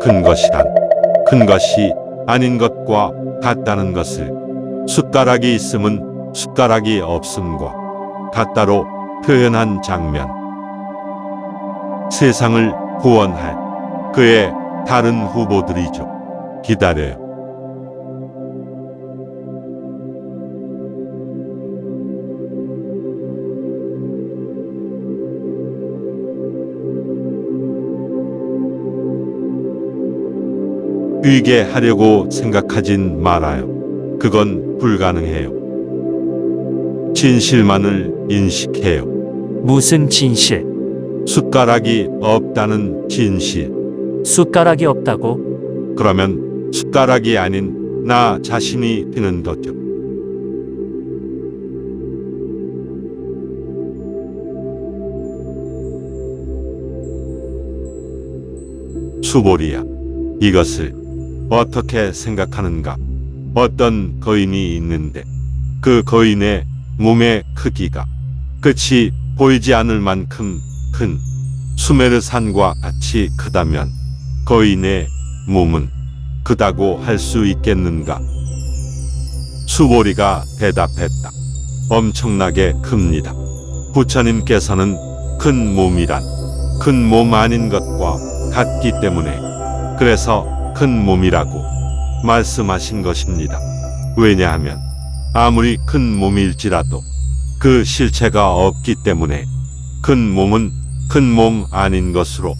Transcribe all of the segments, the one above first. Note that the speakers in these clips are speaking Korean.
큰 것이란 큰 것이 아닌 것과 같다는 것을 숟가락이 있음은 숟가락이 없음과 같다로 표현한 장면. 세상을 구원할 그의 다른 후보들이죠. 기다려요. 뛰게 하려고 생각하진 말아요. 그건 불가능해요. 진실만을 인식해요. 무슨 진실? 숟가락이 없다는 진실. 숟가락이 없다고? 그러면 숟가락이 아닌 나 자신이 되는 거죠. 수보리야, 이것을 어떻게 생각하는가? 어떤 거인이 있는데 그 거인의 몸의 크기가 끝이 보이지 않을 만큼 큰 수메르산과 같이 크다면 거인의 몸은 크다고 할 수 있겠는가? 수보리가 대답했다. 엄청나게 큽니다. 부처님께서는 큰 몸이란 큰 몸 아닌 것과 같기 때문에 그래서 큰 몸이라고 말씀하신 것입니다. 왜냐하면 아무리 큰 몸일지라도 그 실체가 없기 때문에 큰 몸은 큰 몸 아닌 것으로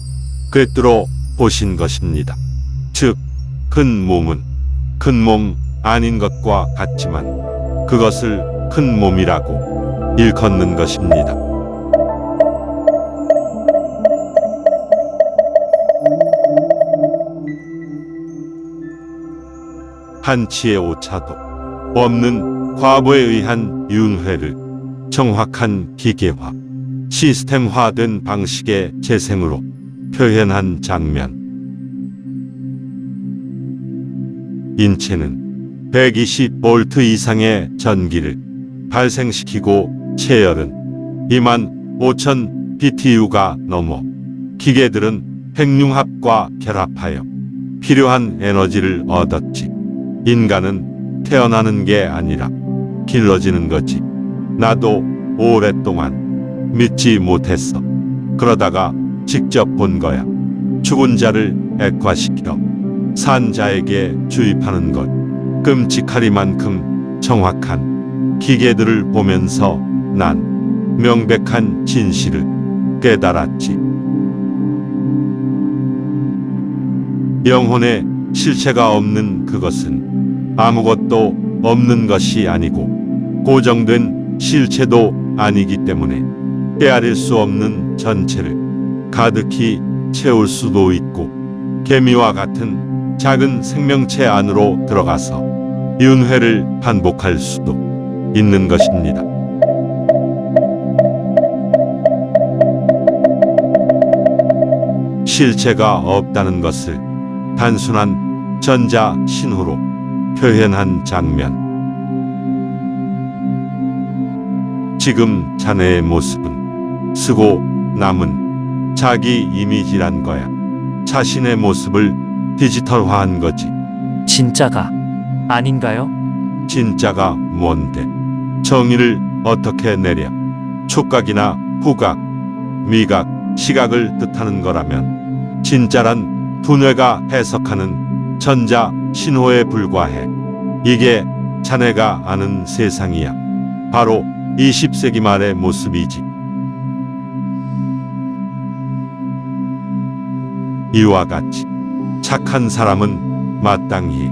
꿰뚫어 보신 것입니다. 즉, 큰 몸은 큰 몸 아닌 것과 같지만 그것을 큰 몸이라고 일컫는 것입니다. 한치의 오차도 없는 과거에 의한 윤회를 정확한 기계화, 시스템화된 방식의 재생으로 표현한 장면. 인체는 120V 이상의 전기를 발생시키고 체열은 25,000 BTU가 넘어 기계들은 핵융합과 결합하여 필요한 에너지를 얻었지. 인간은 태어나는 게 아니라 길러지는 거지. 나도 오랫동안 믿지 못했어. 그러다가 직접 본 거야. 죽은 자를 액화시켜 산 자에게 주입하는 것. 끔찍하리만큼 정확한 기계들을 보면서 난 명백한 진실을 깨달았지. 영혼의 실체가 없는 그것은 아무것도 없는 것이 아니고 고정된 실체도 아니기 때문에 헤아릴 수 없는 전체를 가득히 채울 수도 있고 개미와 같은 작은 생명체 안으로 들어가서 윤회를 반복할 수도 있는 것입니다. 실체가 없다는 것을 단순한 전자 신호로 표현한 장면. 지금 자네의 모습은 쓰고 남은 자기 이미지란 거야. 자신의 모습을 디지털화한 거지. 진짜가 아닌가요? 진짜가 뭔데? 정의를 어떻게 내려? 촉각이나 후각, 미각, 시각을 뜻하는 거라면 진짜란 두뇌가 해석하는 전자 신호에 불과해. 이게 자네가 아는 세상이야. 바로 20세기 말의 모습이지. 이와 같이 착한 사람은 마땅히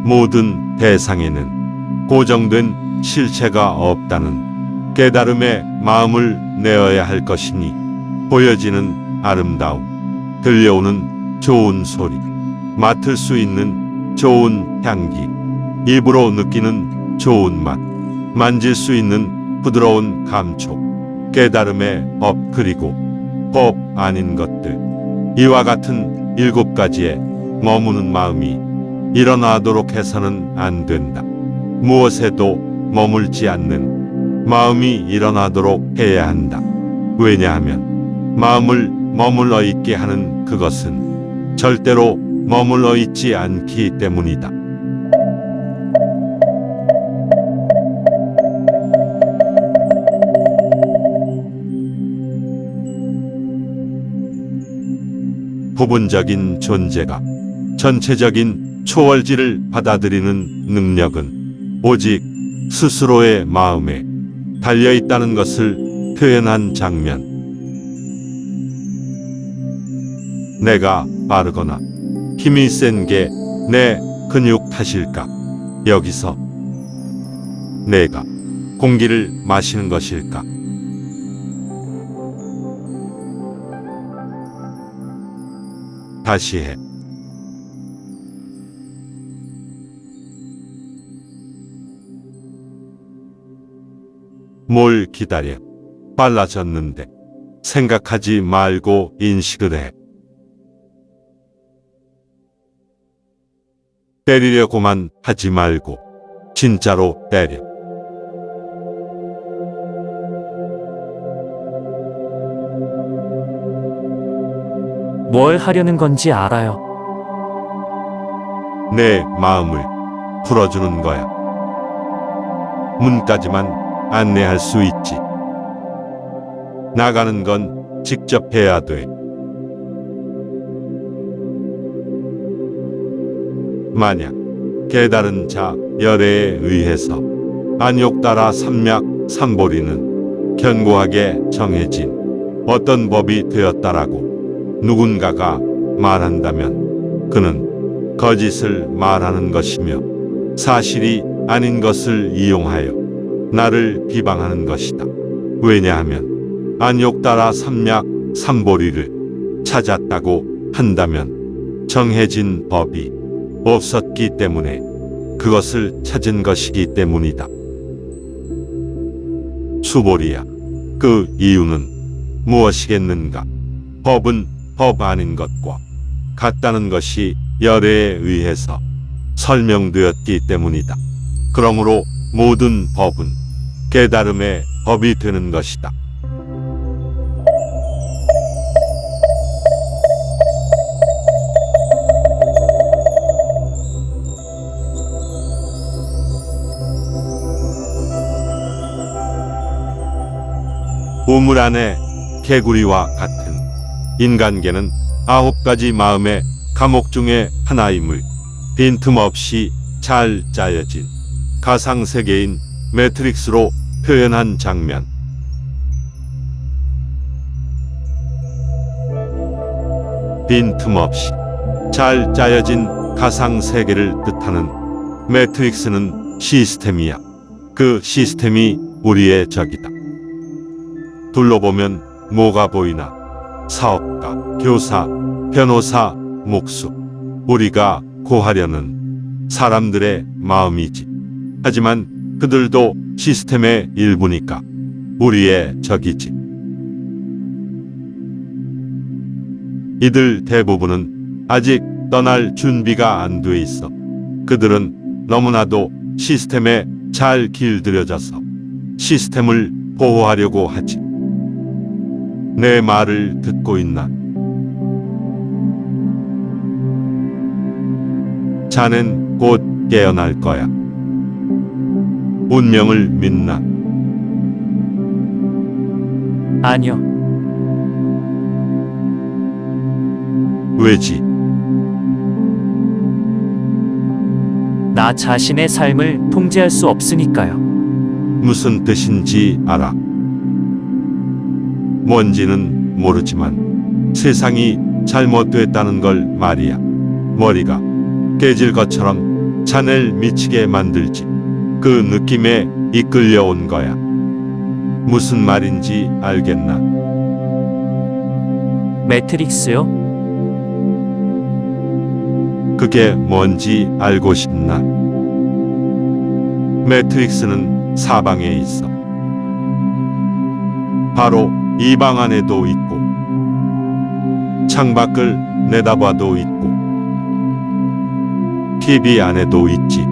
모든 대상에는 고정된 실체가 없다는 깨달음의 마음을 내어야 할 것이니 보여지는 아름다움, 들려오는 좋은 소리, 맡을 수 있는 좋은 향기, 입으로 느끼는 좋은 맛, 만질 수 있는 부드러운 감촉, 깨달음의 법 그리고 법 아닌 것들, 이와 같은 7가지에 머무는 마음이 일어나도록 해서는 안 된다. 무엇에도 머물지 않는 마음이 일어나도록 해야 한다. 왜냐하면 마음을 머물러 있게 하는 그것은 절대로 머물러 있지 않기 때문이다. 부분적인 존재가 전체적인 초월지를 받아들이는 능력은 오직 스스로의 마음에 달려 있다는 것을 표현한 장면. 내가 빠르거나 힘이 센 게 내 근육 탓일까? 여기서 내가 공기를 마시는 것일까? 다시 해. 뭘 기다려? 빨라졌는데. 생각하지 말고 인식을 해. 때리려고만 하지 말고 진짜로 때려. 뭘 하려는 건지 알아요. 내 마음을 풀어주는 거야. 문까지만 안내할 수 있지. 나가는 건 직접 해야 돼. 만약 깨달은 자 열애에 의해서 안욕따라 삼약 삼보리는 견고하게 정해진 어떤 법이 되었다라고 누군가가 말한다면 그는 거짓을 말하는 것이며 사실이 아닌 것을 이용하여 나를 비방하는 것이다. 왜냐하면 안욕따라 삼약 삼보리를 찾았다고 한다면 정해진 법이 없었기 때문에 그것을 찾은 것이기 때문이다. 수보리야, 그 이유는 무엇이겠는가? 법은 법 아닌 것과 같다는 것이 열애에 의해서 설명되었기 때문이다. 그러므로 모든 법은 깨달음의 법이 되는 것이다. 우물 안에 개구리와 같은 인간계는 9가지 마음의 감옥 중에 하나임을 빈틈없이 잘 짜여진 가상세계인 매트릭스로 표현한 장면. 빈틈없이 잘 짜여진 가상세계를 뜻하는 매트릭스는 시스템이야. 그 시스템이 우리의 적이다. 둘러보면 뭐가 보이나? 사업가, 교사, 변호사, 목수. 우리가 고하려는 사람들의 마음이지. 하지만 그들도 시스템의 일부니까 우리의 적이지. 이들 대부분은 아직 떠날 준비가 안 돼 있어. 그들은 너무나도 시스템에 잘 길들여져서 시스템을 보호하려고 하지. 내 말을 듣고 있나? 자넨 곧 깨어날 거야. 운명을 믿나? 아니요. 왜지? 나 자신의 삶을 통제할 수 없으니까요. 무슨 뜻인지 알아. 뭔지는 모르지만 세상이 잘못됐다는 걸 말이야. 머리가 깨질 것처럼 자넬 미치게 만들지. 그 느낌에 이끌려온 거야. 무슨 말인지 알겠나? 매트릭스요? 그게 뭔지 알고 싶나? 매트릭스는 사방에 있어. 바로 이 방 안에도 있고 창밖을 내다봐도 있고 TV 안에도 있지.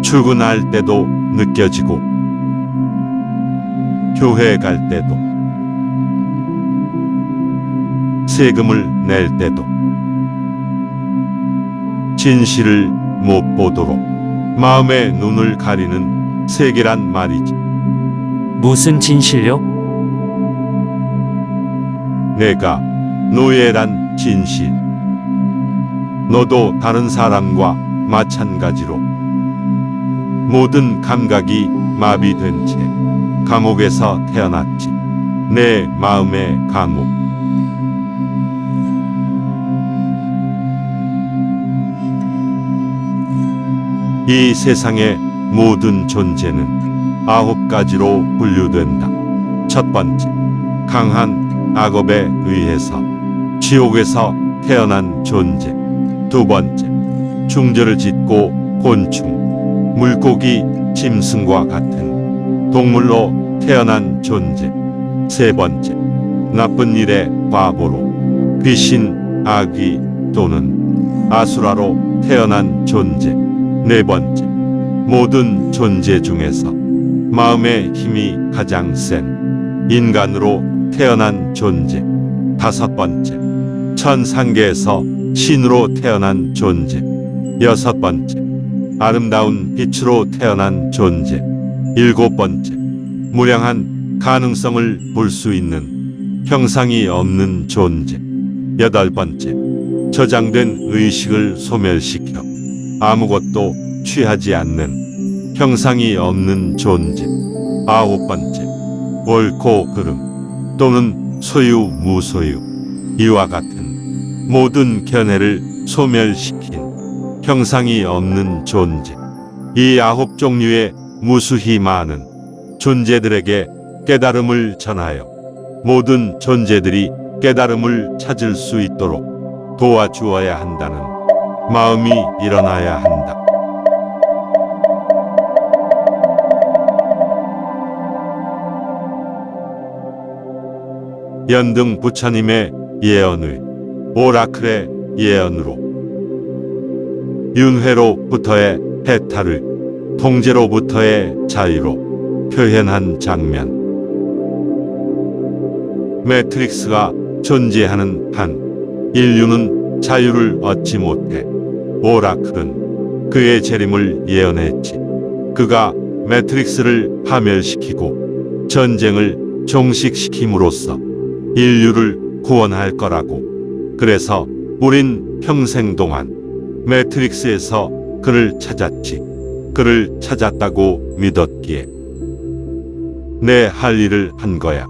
출근할 때도 느껴지고 교회 갈 때도 세금을 낼 때도 진실을 못 보도록 마음의 눈을 가리는 세계란 말이지. 무슨 진실요? 내가 노예란 진실. 너도 다른 사람과 마찬가지로 모든 감각이 마비된 채 감옥에서 태어났지. 내 마음의 감옥. 이 세상의 모든 존재는 9가지로 분류된다. 첫 번째, 강한 악업에 의해서 지옥에서 태어난 존재. 두 번째, 중절을 짓고 곤충, 물고기, 짐승과 같은 동물로 태어난 존재. 세 번째, 나쁜 일의 과보로 귀신, 아귀 또는 아수라로 태어난 존재. 네 번째, 모든 존재 중에서 마음의 힘이 가장 센 인간으로 태어난 존재. 다섯 번째, 천상계에서 신으로 태어난 존재. 여섯 번째, 아름다운 빛으로 태어난 존재. 일곱 번째, 무량한 가능성을 볼 수 있는 형상이 없는 존재. 여덟 번째, 저장된 의식을 소멸시켜 아무것도 취하지 않는 형상이 없는 존재. 아홉 번째, 옳고 그름 또는 소유 무소유 이와 같은 모든 견해를 소멸시킨 형상이 없는 존재. 이 아홉 종류의 무수히 많은 존재들에게 깨달음을 전하여 모든 존재들이 깨달음을 찾을 수 있도록 도와주어야 한다는 마음이 일어나야 한다. 연등 부처님의 예언의 오라클의 예언으로 윤회로부터의 해탈을 통제로부터의 자유로 표현한 장면. 매트릭스가 존재하는 한 인류는 자유를 얻지 못해 오라클은 그의 재림을 예언했지. 그가 매트릭스를 파멸시키고 전쟁을 종식시킴으로써 인류를 구원할 거라고. 그래서 우린 평생 동안 매트릭스에서 그를 찾았지. 그를 찾았다고 믿었기에 내 할 일을 한 거야.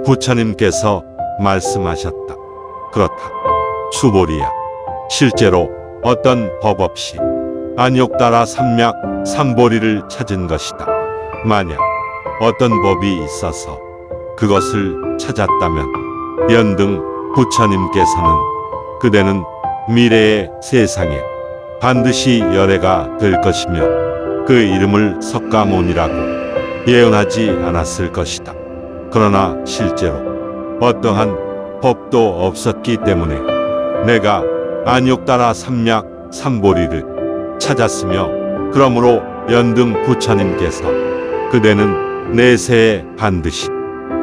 부처님께서 말씀하셨다. 그렇다. 수보리야. 실제로 어떤 법 없이 안욕따라 삼약 삼보리를 찾은 것이다. 만약 어떤 법이 있어서 그것을 찾았다면 연등 부처님께서는 그대는 미래의 세상에 반드시 열애가 될 것이며 그 이름을 석가모니라고 예언하지 않았을 것이다. 그러나 실제로 어떠한 법도 없었기 때문에 내가 안욕따라 삼약 삼보리를 찾았으며, 그러므로 연등 부처님께서 그대는 내세에 반드시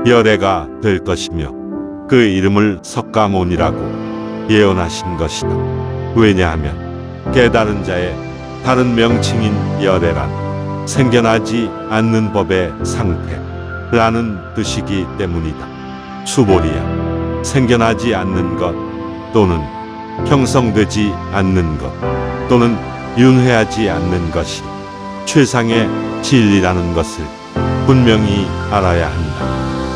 열애가 될 것이며 그 이름을 석가모니라고 예언하신 것이다. 왜냐하면 깨달은 자의 다른 명칭인 열애란 생겨나지 않는 법의 상태라는 뜻이기 때문이다. 수보리야. 생겨나지 않는 것 또는 형성되지 않는 것 또는 윤회하지 않는 것이 최상의 진리라는 것을 분명히 알아야 한다.